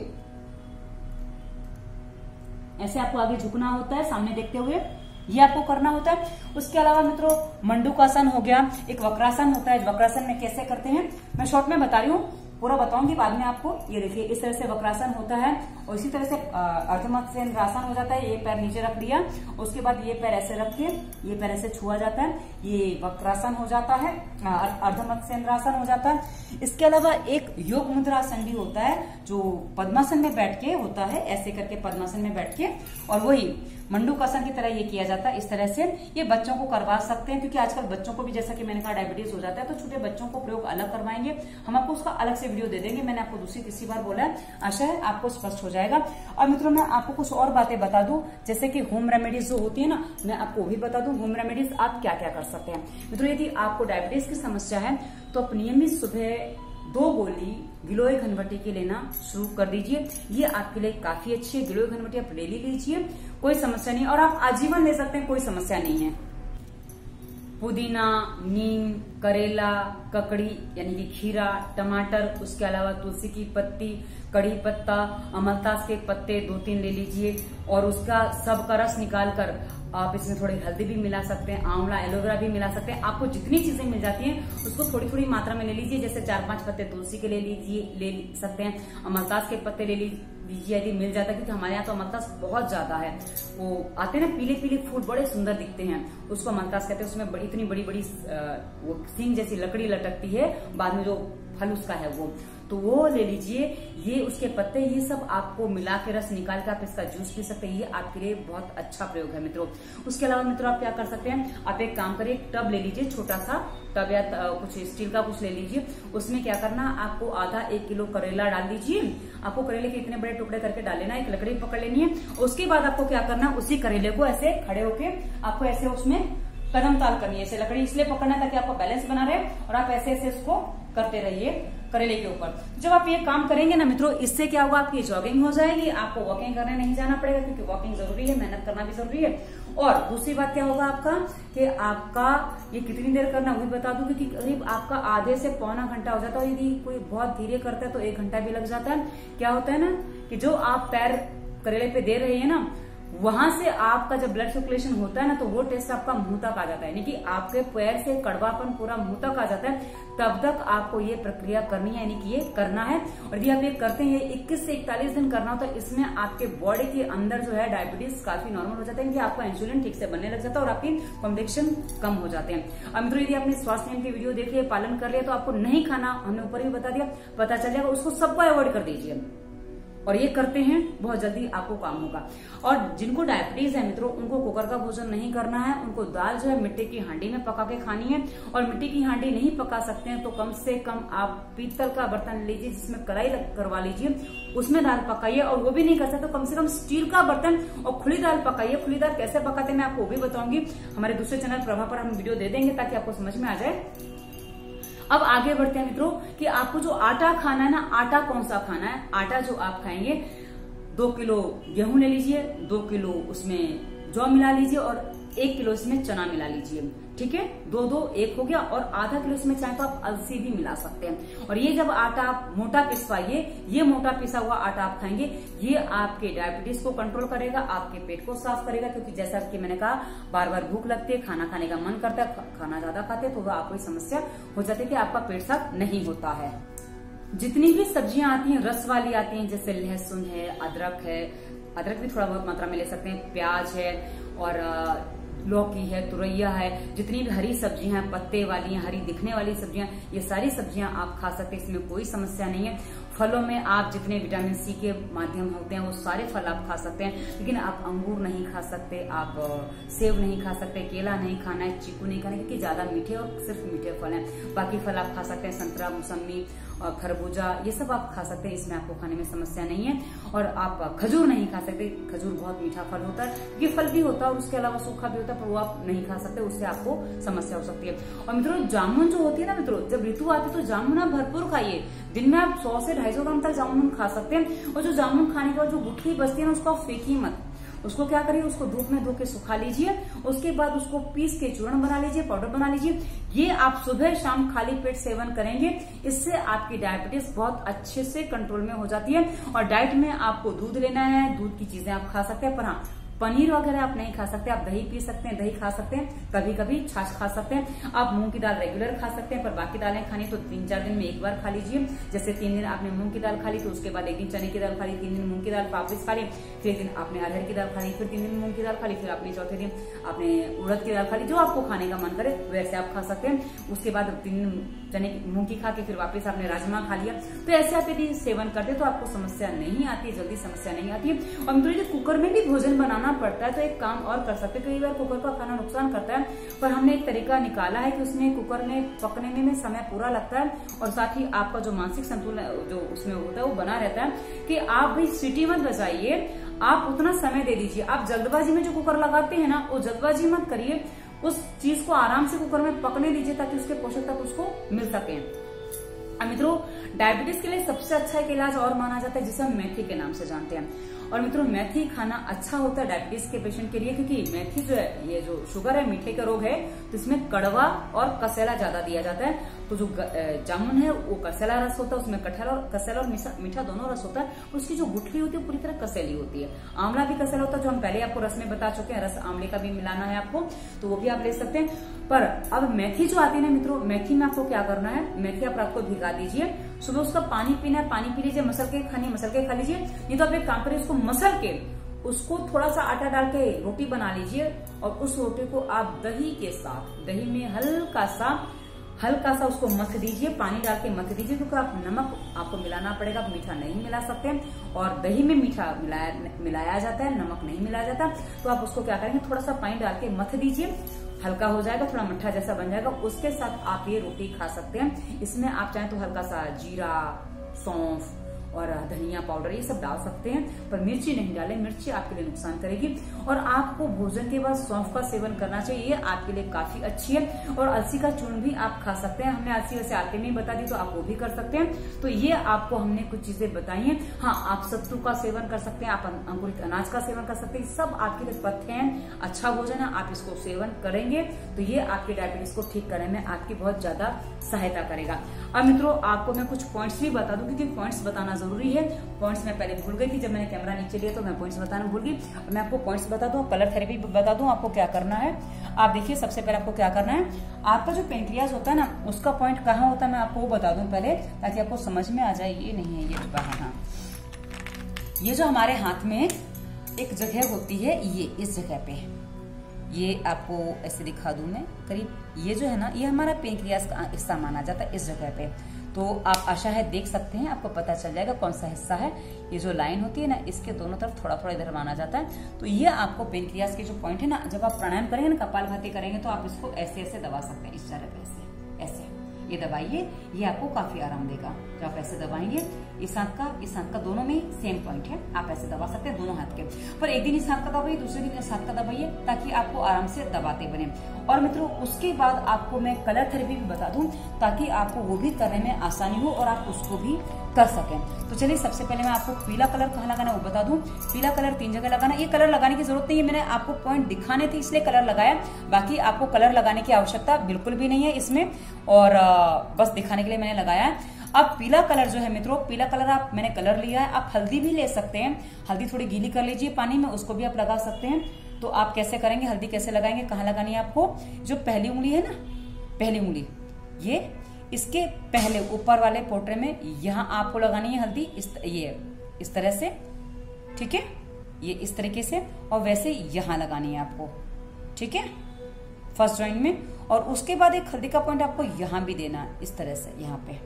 ऐसे आपको आगे झुकना होता है, सामने देखते हुए ये आपको करना होता है। उसके अलावा मित्रों, मंडूकासन हो गया, एक वक्रासन होता है। वक्रासन में कैसे करते हैं मैं शॉर्ट में बता रही हूँ, पूरा बताऊंगी बाद में आपको। ये देखिए, इस तरह से वक्रासन होता है। और इसी तरह से अर्धमत्स्येंद्रासन हो जाता है। ये पैर नीचे रख दिया, उसके बाद ये पैर ऐसे रख के, ये पैर ऐसे छुआ जाता है, ये वक्रासन हो जाता है, अर्धमत्स्येंद्रासन हो जाता है। इसके अलावा एक योग मुद्रासन भी होता है, जो पद्मासन में बैठ के होता है, ऐसे करके पद्मासन में बैठ के, और वही मंडूकासन की तरह ये किया जाता है। इस तरह से ये बच्चों को करवा सकते हैं, क्योंकि आजकल बच्चों को भी, जैसा कि मैंने कहा, डायबिटीज हो जाता है, तो छोटे बच्चों को प्रयोग अलग करवाएंगे हम, आपको उसका अलग से से वीडियो दे देंगे। मैंने आपको दूसरी तीसरी बार बोला है, आशा है आपको स्पष्ट हो जाएगा। और मित्रों मैं आपको कुछ और बातें बता दूं, जैसे कि होम रेमेडीज जो होती है ना, मैं आपको भी बता दूं होम रेमेडीज आप क्या क्या कर सकते हैं। मित्रों यदि आपको डायबिटीज की समस्या है तो आप नियमित सुबह 2 गोली गिलोय घनवटी की लेना शुरू कर दीजिए। ये आपके लिए काफी अच्छी है। गिलोय घनवटी आप ले लीजिए, कोई समस्या नहीं, और आप आजीवन ले सकते हैं, कोई समस्या नहीं है। पुदीना, नीम, करेला, ककड़ी यानी कि खीरा, टमाटर, उसके अलावा तुलसी की पत्ती, कड़ी पत्ता, अमलतास के पत्ते 2-3 ले लीजिए और उसका सबका रस निकाल कर आप इसमें थोड़ी हल्दी भी मिला सकते हैं, आंवला, एलोवेरा भी मिला सकते हैं। आपको जितनी चीजें मिल जाती हैं उसको थोड़ी थोड़ी मात्रा में ले लीजिए। जैसे 4-5 पत्ते तुलसी के ले सकते हैं, अमलतास के पत्ते ले लीजिए यदि मिल जाता है, क्योंकि हमारे यहाँ तो अमलतास बहुत ज्यादा है। वो आते हैं ना पीले पीले फूल, बड़े सुंदर दिखते हैं, उसको अमलतास कहते हैं। उसमें इतनी बड़ी बड़ी वो सींग जैसी लकड़ी लटकती है, बाद में जो फल उसका है वो ले लीजिए। ये उसके पत्ते, ये सब आपको मिला के रस निकाल के आप इसका जूस पी सकते हैं। ये आपके लिए बहुत अच्छा प्रयोग है मित्रों। उसके अलावा मित्रों आप क्या कर सकते हैं, आप एक काम करिए, एक टब ले लीजिए, छोटा सा टब या कुछ स्टील का कुछ ले लीजिए। उसमें क्या करना, आपको आधा 1 किलो करेला डाल दीजिए। आपको करेले के इतने बड़े टुकड़े करके डाल लेना, एक लकड़ी पकड़ लेनी है। उसके बाद आपको क्या करना, उसी करेले को ऐसे खड़े होके आपको ऐसे उसमें कदम ताल करनी है। ऐसे लकड़ी इसलिए पकड़ना है ताकि आपका बैलेंस बना रहे, और आप ऐसे ऐसे इसको करते रहिए करेले के ऊपर। जब आप ये काम करेंगे ना मित्रों, इससे क्या होगा, आपकी जॉगिंग हो जाएगी, आपको वॉकिंग करने नहीं जाना पड़ेगा, क्योंकि वॉकिंग जरूरी है, मेहनत करना भी जरूरी है। और दूसरी बात क्या होगा आपका, कि आपका ये कितनी देर करना वो भी बता दूं, क्योंकि करीब आपका आधे से पौना घंटा हो जाता है। यदि कोई बहुत धीरे करता है तो 1 घंटा भी लग जाता है। क्या होता है ना कि जो आप पैर करेले पे दे रहे हैं ना, वहां से आपका जब ब्लड सर्कुलेशन होता है ना, तो वो टेस्ट आपका मुंह तक आ जाता है, यानी कि आपके पैर से कड़वापन पूरा मुंह तक आ जाता है। तब तक आपको ये प्रक्रिया करनी है, यानी कि ये करना है। और यदि आप ये करते हैं, 21 से 41 दिन करना होता है। इसमें आपके बॉडी के अंदर जो है डायबिटीज काफी नॉर्मल हो जाता है, कि आपका इंसुलिन ठीक से बनने लग जाता है और आपकी कॉम्प्लेक्शन कम हो जाते हैं। अब मित्रों यदि आपने स्वास्थ्य नियम की वीडियो देख लिया, पालन कर लिया, तो आपको नहीं खाना हमने ऊपर ही बता दिया, पता चल जाएगा, उसको सबको अवॉइड कर दीजिए। और ये करते हैं, बहुत जल्दी आपको काम होगा। और जिनको डायबिटीज है मित्रों, उनको कुकर का भोजन नहीं करना है, उनको दाल जो है मिट्टी की हांडी में पका के खानी है। और मिट्टी की हांडी नहीं पका सकते हैं तो कम से कम आप पीतल का बर्तन लीजिए, जिसमें कढ़ाई करवा लीजिए, उसमें दाल पकाइए। और वो भी नहीं कर सकते तो कम से कम स्टील का बर्तन और खुली दाल पकाइए। खुली दाल कैसे पकाते हैं मैं आपको वो भी बताऊंगी, हमारे दूसरे चैनल प्रभा पर हम वीडियो दे देंगे, ताकि आपको समझ में आ जाए। अब आगे बढ़ते हैं मित्रों, कि आपको जो आटा खाना है ना, आटा कौन सा खाना है। आटा जो आप खाएंगे, 2 किलो गेहूं ले लीजिए, 2 किलो उसमें जौ मिला लीजिए और 1 किलो इसमें चना मिला लीजिए। ठीक है, 2-2 1 हो गया। और आधा किलो इसमें चाहे तो आप अलसी भी मिला सकते हैं। और ये जब आटा आप मोटा पिसवाइए, ये मोटा पिसा हुआ आटा आप खाएंगे, ये आपके डायबिटीज को कंट्रोल करेगा, आपके पेट को साफ करेगा। क्योंकि जैसा कि मैंने कहा, बार बार भूख लगती है, खाना खाने का मन करता है, खाना ज्यादा खाते तो वह आपको समस्या हो जाती है कि आपका पेट साफ नहीं होता है। जितनी भी सब्जियां आती हैं रस वाली आती हैं, जैसे लहसुन है, अदरक है, अदरक भी थोड़ा बहुत मात्रा में ले सकते हैं, प्याज है और लौकी है, तुरैया है, जितनी भी हरी सब्जियां हैं, पत्ते वाली हैं, हरी दिखने वाली सब्जियां, ये सारी सब्जियां आप खा सकते हैं, इसमें कोई समस्या नहीं है। फलों में आप जितने विटामिन सी के माध्यम होते हैं वो सारे फल आप खा सकते हैं, लेकिन आप अंगूर नहीं खा सकते, आप सेब नहीं खा सकते, केला नहीं खाना है, चीकू नहीं खाना है, क्योंकि ज्यादा मीठे और सिर्फ मीठे फल हैं। बाकी फल आप खा सकते हैं, संतरा, मौसमी और खरबूजा, ये सब आप खा सकते हैं, इसमें आपको खाने में समस्या नहीं है। और आप खजूर नहीं खा सकते, खजूर बहुत मीठा फल होता है, ये फल भी होता है और उसके अलावा सूखा भी होता है, पर वो आप नहीं खा सकते, उससे आपको समस्या हो सकती है। और मित्रों जामुन जो होती है ना मित्रों, जब ऋतु आती है तो जामुन आप भरपूर खाइए, दिन में आप 100 से 250 ग्राम तक जामुन खा सकते हैं। और जो जामुन खाने के बाद जो गुठली बचती है ना, उसको आप फेंकिए मत, उसको क्या करिए, उसको धूप में धो के सुखा लीजिए, उसके बाद उसको पीस के चूर्ण बना लीजिए, पाउडर बना लीजिए। ये आप सुबह शाम खाली पेट सेवन करेंगे, इससे आपकी डायबिटीज बहुत अच्छे से कंट्रोल में हो जाती है। और डाइट में आपको दूध लेना है, दूध की चीजें आप खा सकते हैं, पर हाँ पनीर वगैरह आप नहीं खा सकते। आप दही पी सकते हैं, दही खा सकते हैं, कभी कभी छाछ खा सकते हैं। आप मूंग की दाल रेगुलर खा सकते हैं, पर बाकी दालें खानी तो 3-4 दिन में एक बार खा लीजिए। जैसे 3 दिन आपने मूंग की दाल खा ली तो उसके बाद 1 दिन चने की दाल खा ली, 3 दिन मूंग की दाल वापस खा ली, फिर 1 दिन आपने अरहर की दाल खा ली, फिर 3 दिन मूंग की दाल खा ली, फिर आपने चौथे दिन आपने उड़द की दाल खा ली। जो आपको खाने का मन करे वैसे आप खा सकते हैं। उसके बाद 3 चने की मूंग की खा के फिर वापस आपने राजमा खा लिया। तो ऐसे आप यदि सेवन करते तो आपको समस्या नहीं आती, जल्दी समस्या नहीं आती है। और मित्रों यदि कुकर में भी भोजन बनाना पड़ता है तो एक काम और कर सकते हैं। कई बार कुकर का खाना नुकसान करता है, पर हमने एक तरीका निकाला है कि उसमें कुकर में पकने में समय पूरा लगता है और साथ ही आपका जो मानसिक संतुलन जो उसमें होता है वो बना रहता है कि आप भी सीटी मत बजाइए, आप उतना समय दे दीजिए। आप जल्दबाजी में जो कुकर लगाते हैं ना, वो जल्दबाजी मत करिए, उस चीज को आराम से कुकर में पकने दीजिए ताकि उसके पोषक तत्व उसको मिल सके। मित्रों डायबिटीज के लिए सबसे अच्छा एक इलाज और माना जाता है जिसे हम मेथी के नाम से जानते हैं। और मित्रों मेथी खाना अच्छा होता है डायबिटीज के पेशेंट के लिए, क्योंकि मेथी जो है ये जो शुगर है, मीठे का रोग है, तो इसमें कड़वा और कसेला ज्यादा दिया जाता है। तो जो जामुन है वो कसेला रस होता है, उसमें कटहल और कसेला और मीठा दोनों रस होता है। उसकी जो गुठली होती है पूरी तरह कसेली होती है। आंवला भी कसेला होता है, जो हम पहले आपको रस में बता चुके हैं, रस आंवले का भी मिलाना है आपको, तो वो भी आप ले सकते हैं। पर अब मेथी जो आती है ना मित्रों, मेथी में आपको क्या करना है, मेथी आप रात को भिगा दीजिए, सुबह उसका पानी पीना है, पानी पी लीजिए, मसल के खानी मसल के खा लीजिए। नहीं तो आप एक काम करिए, उसको मसल के उसको थोड़ा सा आटा डाल के रोटी बना लीजिए और उस रोटी को आप दही के साथ, दही में हल्का सा उसको मथ दीजिए, पानी डाल के मथ दीजिए, क्योंकि आप नमक आपको मिलाना पड़ेगा, आप मीठा नहीं मिला सकते हैं और दही में मीठा मिलाया जाता है, नमक नहीं मिलाया जाता। तो आप उसको क्या करेंगे, थोड़ा सा पानी डाल के मथ दीजिए, हल्का हो जाएगा, थोड़ा मट्ठा जैसा बन जाएगा, उसके साथ आप ये रोटी खा सकते हैं। इसमें आप चाहें तो हल्का सा जीरा, सौंफ और धनिया पाउडर ये सब डाल सकते हैं, पर मिर्ची नहीं डालें, मिर्ची आपके लिए नुकसान करेगी। और आपको भोजन के बाद सौंफ का सेवन करना चाहिए, ये आपके लिए काफी अच्छी है। और अलसी का चूर्ण भी आप खा सकते हैं, हमने अलसी वैसे आटे में ही बता दी, तो आप वो भी कर सकते हैं। तो ये आपको हमने कुछ चीजें बताई हैं। हाँ, आप सत्तू का सेवन कर सकते हैं, आप अंकुरित अनाज का सेवन कर सकते हैं, सब आपके लिए पथ्य हैं, अच्छा भोजन है, आप इसको सेवन करेंगे तो ये आपके डायबिटीज को ठीक करने में आपकी बहुत ज्यादा सहायता करेगा। अब मित्रों आपको मैं कुछ पॉइंट्स भी बता दूं, क्योंकि पॉइंट्स बताना जरूरी है। पॉइंट्स मैं पहले भूल गई थी, जब मैंने कैमरा नीचे लिया तो मैं पॉइंट्स बताना भूल गई। मैं आपको पॉइंट्स बता दूं, कलर थेरेपी बता दूं आपको क्या करना है। आप देखिए, सबसे पहले आपको क्या करना है, आपका जो पेंक्रियाज होता है ना, उसका पॉइंट कहाँ होता है मैं आपको वो बता दूं पहले, ताकि आपको समझ में आ जाए। ये नहीं है, ये बाहर, हाँ, ये जो हमारे हाथ में एक जगह होती है, ये इस जगह पे, ये आपको ऐसे दिखा दूं मैं करीब, ये जो है ना, ये हमारा पेंक्रियाज का हिस्सा माना जाता है इस जगह पे। तो आप आशा है देख सकते हैं, आपको पता चल जाएगा कौन सा हिस्सा है। ये जो लाइन होती है ना, इसके दोनों तरफ थोड़ा थोड़ा इधर माना जाता है। तो ये आपको पेंक्रियाज के जो पॉइंट है ना, जब आप प्राणायाम करेंगे ना, कपालभाति करेंगे, तो आप इसको ऐसे ऐसे दबा सकते हैं, इस तरह से ऐसे ये दबाइए, ये आपको काफी आराम देगा। जब आप ऐसे दबाएंगे, इस हाथ का दोनों में सेम पॉइंट है, आप ऐसे दबा सकते हैं दोनों हाथ के। पर एक दिन इस हाथ का दबाइए, दूसरे दिन इस हाथ का दबाइए, ताकि आपको आराम से दबाते बने। और मित्रों उसके बाद आपको मैं कलर थेरेपी भी बता दूं, ताकि आपको वो भी करने में आसानी हो और आप उसको भी कर सकें। तो चलिए, सबसे पहले मैं आपको पीला कलर कहाँ लगाना है वो बता दूं। पीला कलर 3 जगह लगाना। ये कलर लगाने की जरूरत नहीं है, मैंने आपको पॉइंट दिखाने थे इसलिए कलर लगाया, बाकी आपको कलर लगाने की आवश्यकता बिल्कुल भी नहीं है इसमें, और बस दिखाने के लिए मैंने लगाया है। अब पीला कलर जो है मित्रों, पीला कलर मैंने कलर लिया है, आप हल्दी भी ले सकते हैं, हल्दी थोड़ी गीली कर लीजिए पानी में, उसको भी आप लगा सकते हैं। तो आप कैसे करेंगे, हल्दी कैसे लगाएंगे, कहाँ लगानी है आपको, जो पहली उंगली है ना, पहली उंगली, ये इसके पहले ऊपर वाले पोटरे में, यहाँ आपको लगानी है हल्दी, ये इस तरह से, ठीक है, ये इस तरीके से, और वैसे यहाँ लगानी है आपको, ठीक है, फर्स्ट जॉइंट में। और उसके बाद एक हल्दी का पॉइंट आपको यहाँ भी देना है, इस तरह से, यहाँ पे।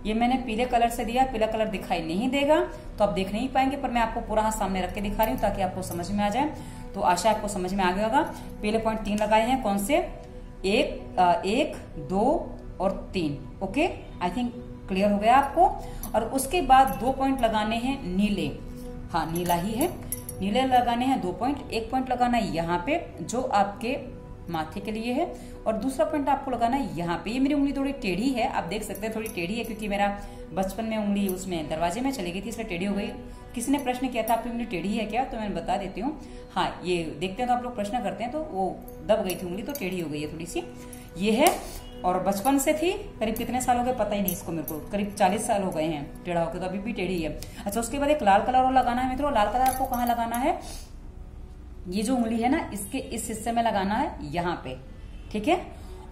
ये मैंने पीले कलर से दिया, पीला कलर दिखाई नहीं देगा तो आप देख नहीं पाएंगे, पर मैं आपको पूरा हाथ सामने रख के दिखा रही हूँ ताकि आपको समझ में आ जाए। तो आशा आपको समझ में आ गया होगा। पीले पॉइंट 3 लगाए हैं, कौन से, 1, 2 और 3। ओके, आई थिंक क्लियर हो गया आपको। और उसके बाद 2 पॉइंट लगाने हैं नीले, हाँ नीला ही है, नीले लगाने हैं 2 पॉइंट। एक पॉइंट लगाना है यहाँ पे जो आपके माथे के लिए है, और दूसरा पॉइंट आपको लगाना है यहाँ पे। ये मेरी उंगली थोड़ी टेढ़ी है, आप देख सकते हैं थोड़ी टेढ़ी है, क्योंकि मेरा बचपन में उंगली उसमें दरवाजे में चली गई थी, इसलिए टेढ़ी हो गई। किसी ने प्रश्न किया था आपकी उंगली टेढ़ी है क्या, तो मैं बता देती हूँ। हाँ, ये देखते हैं तो आप लोग प्रश्न करते हैं, तो वो दब गई थी उंगली, तो टेढ़ी हो गई है थोड़ी सी, ये है। और बचपन से थी, करीब कितने साल हो गए पता ही नहीं इसको मेरे को, करीब 40 साल हो गए हैं टेढ़ा होकर, तो अभी भी टेढ़ी है। अच्छा, उसके बाद एक लाल कलर और लगाना है मित्रों। लाल कलर आपको कहाँ लगाना है, ये जो उंगली है ना, इसके इस हिस्से में लगाना है, यहाँ पे, ठीक है।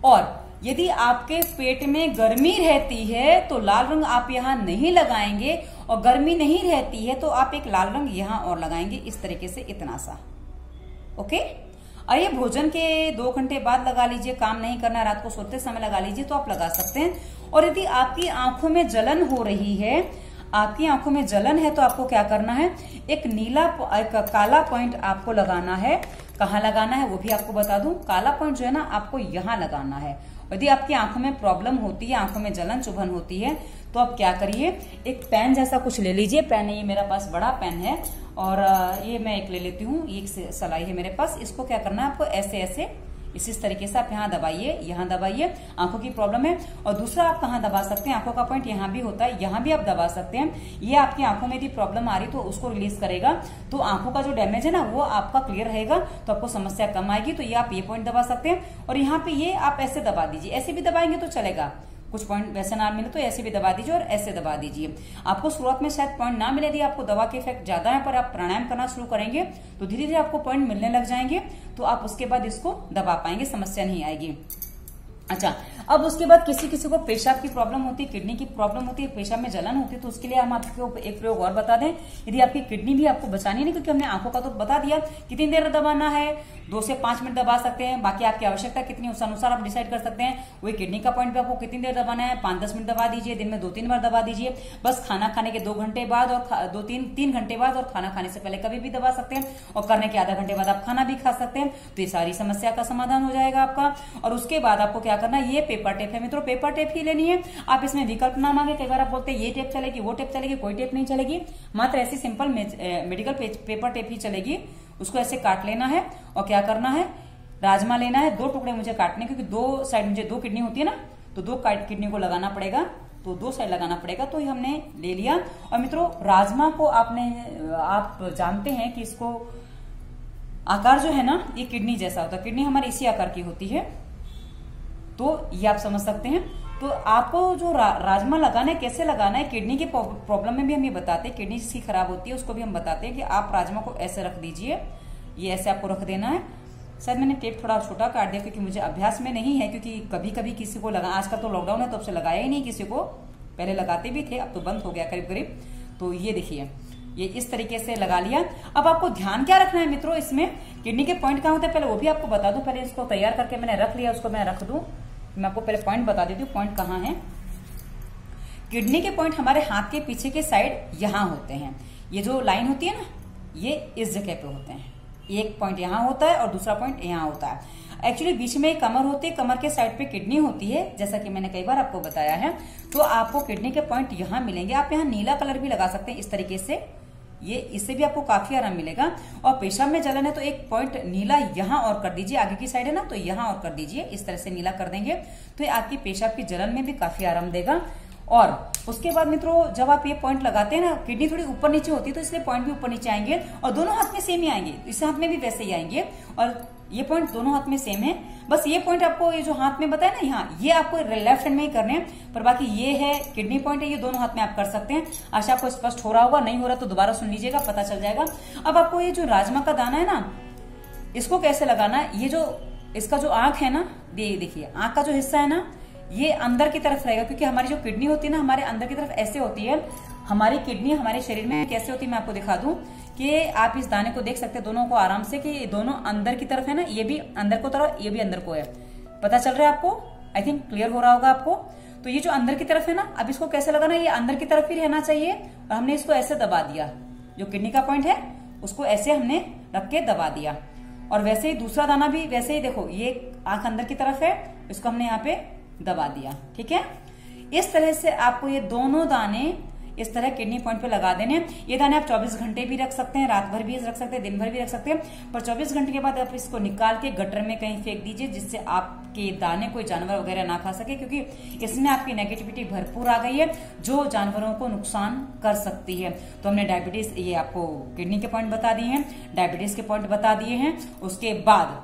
और यदि आपके पेट में गर्मी रहती है तो लाल रंग आप यहाँ नहीं लगाएंगे, और गर्मी नहीं रहती है तो आप एक लाल रंग यहाँ और लगाएंगे, इस तरीके से, इतना सा। ओके, और ये भोजन के 2 घंटे बाद लगा लीजिए, काम नहीं करना है रात को सोते समय लगा लीजिए तो आप लगा सकते हैं। और यदि आपकी आंखों में जलन हो रही है, आपकी आंखों में जलन है, तो आपको क्या करना है, एक काला पॉइंट आपको लगाना है। कहाँ लगाना है वो भी आपको बता दूं, काला पॉइंट जो है ना आपको यहाँ लगाना है। यदि आपकी आंखों में प्रॉब्लम होती है, आंखों में जलन चुभन होती है, तो आप क्या करिए, एक पेन जैसा कुछ ले लीजिए। पेन है ये मेरे पास, बड़ा पेन है, और ये मैं एक ले लेती हूँ, एक सलाई है मेरे पास। इसको क्या करना है आपको, ऐसे ऐसे इसी तरीके से आप यहाँ दबाइए, आंखों की प्रॉब्लम है। और दूसरा आप कहाँ दबा सकते हैं, आंखों का पॉइंट यहाँ भी होता है, यहाँ भी आप दबा सकते हैं। ये आपकी आंखों में यदि प्रॉब्लम आ रही तो उसको रिलीज करेगा, तो आंखों का जो डैमेज है ना वो आपका क्लियर रहेगा, तो आपको समस्या कम आएगी। तो ये आप ये पॉइंट दबा सकते हैं, और यहाँ पे ये आप ऐसे दबा दीजिए, ऐसे भी दबाएंगे तो चलेगा, कुछ पॉइंट वैसे ना मिले तो ऐसे भी दबा दीजिए और ऐसे दबा दीजिए। आपको शुरुआत में शायद पॉइंट ना मिले, यदि आपको दवा के इफेक्ट ज्यादा है, पर आप प्राणायाम करना शुरू करेंगे तो धीरे धीरे आपको पॉइंट मिलने लग जाएंगे, तो आप उसके बाद इसको दबा पाएंगे, समस्या नहीं आएगी। अच्छा, अब उसके बाद किसी किसी को पेशाब की प्रॉब्लम होती है, किडनी की प्रॉब्लम होती है, पेशाब में जलन होती है, तो उसके लिए हम आपको एक प्रयोग और बता दें। यदि आपकी किडनी भी आपको बचानी है, क्योंकि हमने आंखों का तो बता दिया कितनी देर दबाना है, 2 से 5 मिनट दबा सकते हैं, बाकी आपकी आवश्यकता कितनी उस अनुसार आप डिसाइड कर सकते हैं। वही किडनी का पॉइंट पे आपको कितनी देर दबाना है, 5-10 मिनट दबा दीजिए, दिन में 2-3 बार दबा दीजिए, बस खाना खाने के 2 घंटे बाद और 2-3 घंटे बाद, और खाना खाने से पहले कभी भी दबा सकते हैं, और करने के आधा घंटे बाद आप खाना भी खा सकते हैं। तो ये सारी समस्या का समाधान हो जाएगा आपका। और उसके बाद आपको क्या करना है, ये पेपर टेप है मित्रों, पेपर टेप ही लेनी है। आप इसमें विकल्प ना मांगे, कई बार आप बोलते हैं ये टेप चलेगी, वो टेप चलेगी, कोई टेप नहीं चलेगी, मात्र ऐसी सिंपल मेडिकल पेपर टेप ही चलेगी। उसको ऐसे काट लेना है, और क्या करना है, राजमा लेना है, 2 टुकड़े मुझे काटने, क्योंकि 2 साइड मुझे 2 किडनी होती है ना, तो 2 किडनी को लगाना पड़ेगा, तो 2 साइड लगाना पड़ेगा, तो ये हमने ले लिया। और मित्रों राजमा को आप जानते हैं कि इसको आकार जो है ना ये किडनी जैसा होता है, किडनी हमारी इसी आकार की होती है, तो ये आप समझ सकते हैं। तो आपको जो राजमा लगाना है, कैसे लगाना है, किडनी की प्रॉब्लम में भी हम ये बताते हैं, किडनी जिसकी खराब होती है उसको भी हम बताते हैं कि आप राजमा को ऐसे रख दीजिए, ये ऐसे आपको रख देना है। शायद मैंने टेप थोड़ा छोटा काट दिया क्योंकि मुझे अभ्यास में नहीं है, क्योंकि कभी कभी किसी को लगा, आजकल तो लॉकडाउन है तो अब से लगाया ही नहीं किसी को, पहले लगाते भी थे, अब तो बंद हो गया करीब करीब। तो ये देखिए, ये इस तरीके से लगा लिया। अब आपको ध्यान क्या रखना है मित्रों, इसमें किडनी के पॉइंट कहाँ होते हैं पहले वो भी आपको बता दूं। पहले इसको तैयार करके मैंने रख लिया, उसको मैं रख दूं, मैं आपको पहले पॉइंट बता देती हूँ पॉइंट कहाँ है। किडनी के पॉइंट हमारे हाथ के पीछे के साइड यहाँ होते हैं, ये जो लाइन होती है ना ये इस जगह पे होते हैं, एक पॉइंट यहाँ होता है और दूसरा पॉइंट यहाँ होता है। एक्चुअली बीच में कमर होती है, कमर के साइड पे किडनी होती है, जैसा कि मैंने कई बार आपको बताया है। तो आपको किडनी के पॉइंट यहाँ मिलेंगे, आप यहाँ नीला कलर भी लगा सकते हैं इस तरीके से, ये इससे भी आपको काफी आराम मिलेगा। और पेशाब में जलन है तो एक पॉइंट नीला यहाँ और कर दीजिए, आगे की साइड है ना तो यहाँ और कर दीजिए, इस तरह से नीला कर देंगे तो ये आपकी पेशाब की जलन में भी काफी आराम देगा। और उसके बाद मित्रों जब आप ये पॉइंट लगाते हैं ना, किडनी थोड़ी ऊपर नीचे होती है तो इसलिए पॉइंट भी ऊपर नीचे आएंगे, और दोनों हाथ में सेम ही आएंगे, इस हाथ में भी वैसे ही आएंगे, और ये पॉइंट दोनों हाथ में सेम है। बस ये पॉइंट आपको, ये जो हाथ में बताया ना यहाँ, ये आपको लेफ्ट हैंड में ही करने हैं, पर बाकी ये है किडनी पॉइंट है, ये दोनों हाथ में आप कर सकते हैं। आशा आपको स्पष्ट हो रहा होगा, नहीं हो रहा तो दोबारा सुन लीजिएगा, पता चल जाएगा। अब आपको ये जो राजमा का दाना है ना, इसको कैसे लगाना है, ये जो इसका जो आंख है ना, देखिए आंख का जो हिस्सा है ना ये अंदर की तरफ रहेगा, क्योंकि हमारी जो किडनी होती है ना हमारे अंदर की तरफ ऐसे होती है। हमारी किडनी हमारे शरीर में कैसे होती है मैं आपको दिखा दूं कि आप इस दाने को देख सकते हैं दोनों को आराम से, कि दोनों अंदर की तरफ है ना, ये भी अंदर को तरफ, ये भी अंदर को है, पता चल रहा है आपको, आई थिंक क्लियर हो रहा होगा आपको। तो ये जो अंदर की तरफ है ना, अब इसको कैसे लगाना, ये अंदर की तरफ ही रहना चाहिए, और हमने इसको ऐसे दबा दिया, जो किडनी का पॉइंट है उसको ऐसे हमने रख के दबा दिया। और वैसे ही दूसरा दाना भी वैसे ही, देखो ये आंख अंदर की तरफ है, इसको हमने यहाँ पे दबा दिया, ठीक है। इस तरह से आपको ये दोनों दाने इस तरह किडनी पॉइंट पे लगा देने। ये दाने आप 24 घंटे भी रख सकते हैं, रात भर भी रख सकते हैं, दिन भर भी रख सकते हैं, पर 24 घंटे के बाद आप इसको निकाल के गटर में कहीं फेंक दीजिए, जिससे आपके दाने कोई जानवर वगैरह ना खा सके, क्योंकि इसमें आपकी नेगेटिविटी भरपूर आ गई है जो जानवरों को नुकसान कर सकती है। तो हमने डायबिटीज, ये आपको किडनी के पॉइंट बता दिए हैं, डायबिटीज के पॉइंट बता दिए हैं, उसके बाद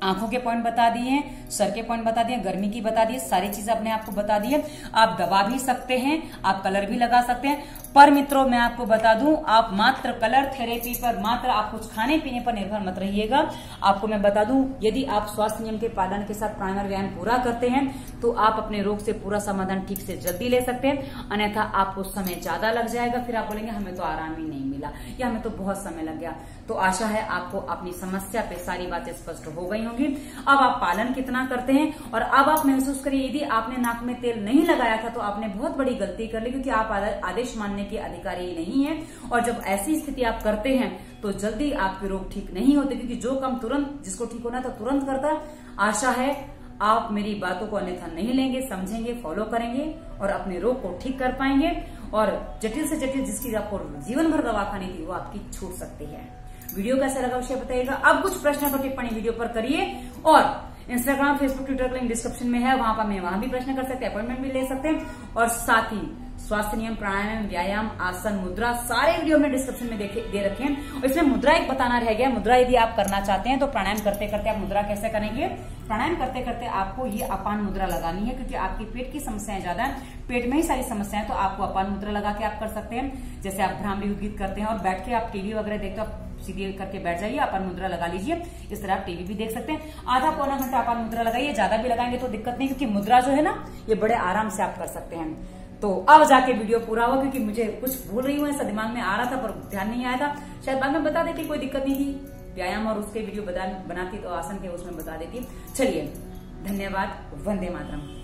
आंखों के पॉइंट बता दिए हैं, सर के पॉइंट बता दिए, गर्मी की बता दी, सारी चीजें अपने आपको बता दी है। आप दबा भी सकते हैं, आप कलर भी लगा सकते हैं, पर मित्रों मैं आपको बता दूं, आप मात्र कलर थेरेपी पर, मात्र आप कुछ खाने पीने पर निर्भर मत रहिएगा। आपको मैं बता दूं, यदि आप स्वास्थ्य नियम के पालन के साथ प्राणायाम व्यायाम पूरा करते हैं तो आप अपने रोग से पूरा समाधान ठीक से जल्दी ले सकते हैं। अन्यथा आपको समय ज्यादा लग जाएगा, फिर आप बोलेंगे हमें तो आराम ही नहीं मिला या हमें तो बहुत समय लग गया। तो आशा है आपको अपनी समस्या पे सारी बातें स्पष्ट हो गई होंगी। अब आप पालन कितना करते हैं, और अब आप महसूस करिए यदि आपने नाक में तेल नहीं लगाया था तो आपने बहुत बड़ी गलती कर ली, क्योंकि आप आदेश मानने के अधिकारी नहीं है। और जब ऐसी स्थिति आप करते हैं तो जल्दी आपके रोग ठीक नहीं होते, क्योंकि जो काम तुरंत जिसको ठीक होना था तुरंत करता। आशा है आप मेरी बातों को अन्यथा नहीं लेंगे, समझेंगे, फॉलो करेंगे और अपने रोग को ठीक कर पाएंगे, और जटिल से जटिल जिसकी आपको जीवन भर दवा खानी थी वो आपकी छूट सकती है। वीडियो कैसा लगा विषय बताइएगा। अब कुछ प्रश्न पर टिप्पणी वीडियो पर करिए, और इंस्टाग्राम, फेसबुक, ट्विटर का लिंक डिस्क्रिप्शन में है, वहां पर मैं वहां भी प्रश्न कर सकते हैं, अपॉइंटमेंट भी ले सकते हैं। और साथ ही स्वास्थ्य नियम, प्राणायाम, व्यायाम, आसन, मुद्रा सारे वीडियो में डिस्क्रिप्शन में दे रखे हैं। और इसमें मुद्रा एक बताना रह गया। मुद्रा यदि आप करना चाहते हैं तो प्राणायाम करते करते आप मुद्रा कैसे करेंगे। प्राणायाम करते करते आपको ये अपान मुद्रा लगानी है, क्योंकि आपकी पेट की समस्याएं ज्यादा है, पेट में ही सारी समस्याएं, तो आपको अपान मुद्रा लगा के आप कर सकते हैं। जैसे आप भ्रामरी गीत करते हैं और बैठ के आप टीवी वगैरह देखते हो, सीधे करके बैठ जाइए, अपान मुद्रा लगा लीजिए। इस तरह आप टीवी भी देख सकते हैं। आधा पौना घंटा अपान मुद्रा लगाइए, ज्यादा भी लगाएंगे तो दिक्कत नहीं, क्योंकि मुद्रा जो है ना ये बड़े आराम से आप कर सकते हैं। तो अब जाके वीडियो पूरा हुआ, क्योंकि मुझे कुछ भूल रही हूँ, ऐसा दिमाग में आ रहा था पर ध्यान नहीं आया था। शायद बाद में बता देती, कोई दिक्कत नहीं थी। व्यायाम और उसके वीडियो बनाती तो आसन के उसमें बता देती। चलिए, धन्यवाद। वंदे मातरम।